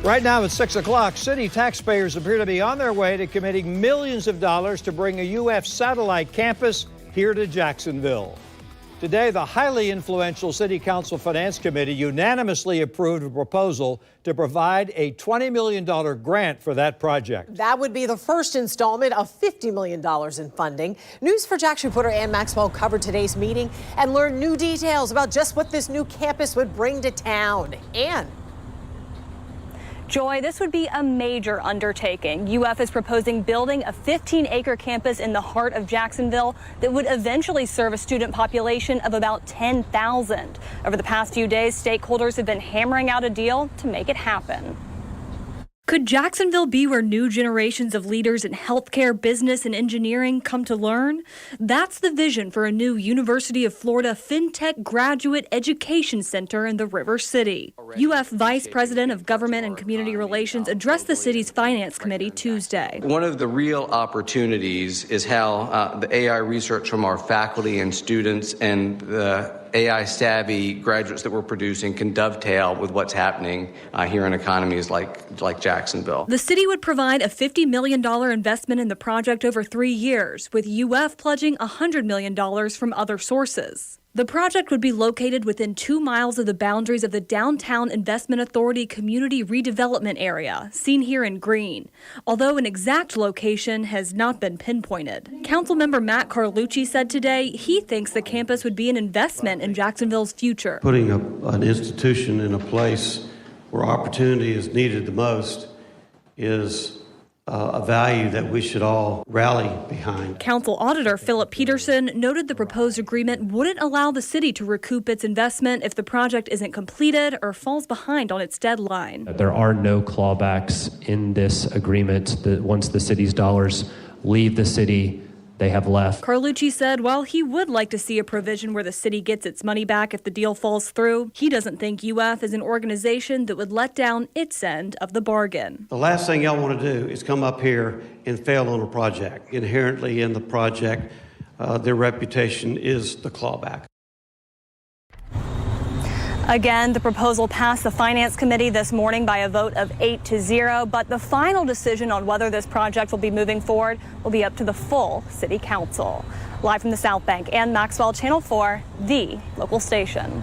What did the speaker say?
Right now at 6 o'clock, city taxpayers appear to be on their way to committing millions of dollars to bring a UF satellite campus here to Jacksonville. Today, the highly influential City Council Finance Committee unanimously approved a proposal to provide a $20 million grant for that project. That would be the first installment of $50 million in funding. News4Jax reporter Ann Maxwell covered today's meeting and learned new details about just what this new campus would bring to town. Ann. Joy, this would be a major undertaking. UF is proposing building a 15-acre campus in the heart of Jacksonville that would eventually serve a student population of about 10,000. Over the past few days, stakeholders have been hammering out a deal to make it happen. Could Jacksonville be where new generations of leaders in healthcare, business, and engineering come to learn? That's the vision for a new University of Florida FinTech Graduate Education Center in the River City. UF Vice President of Government and Community Relations addressed the city's Finance Committee Tuesday. One of the real opportunities is how the AI research from our faculty and students and the AI-savvy graduates that we're producing can dovetail with what's happening here in economies like Jacksonville. The city would provide a $50 million investment in the project over 3 years, with UF pledging $100 million from other sources. The project would be located within 2 miles of the boundaries of the Downtown Investment Authority Community Redevelopment Area, seen here in green, although an exact location has not been pinpointed. Councilmember Matt Carlucci said today he thinks the campus would be an investment in Jacksonville's future. Putting an institution in a place where opportunity is needed the most is a value that we should all rally behind. Council Auditor Philip Peterson noted the proposed agreement wouldn't allow the city to recoup its investment if the project isn't completed or falls behind on its deadline. There are no clawbacks in this agreement. Once the city's dollars leave the city, they have left. Carlucci said while he would like to see a provision where the city gets its money back if the deal falls through, he doesn't think UF is an organization that would let down its end of the bargain. The last thing y'all want to do is come up here and fail on a project. Inherently in the project, their reputation is the clawback. Again, the proposal passed the Finance Committee this morning by a vote of 8-0, but the final decision on whether this project will be moving forward will be up to the full City Council. Live from the South Bank, Ann Maxwell, Channel 4, the local station.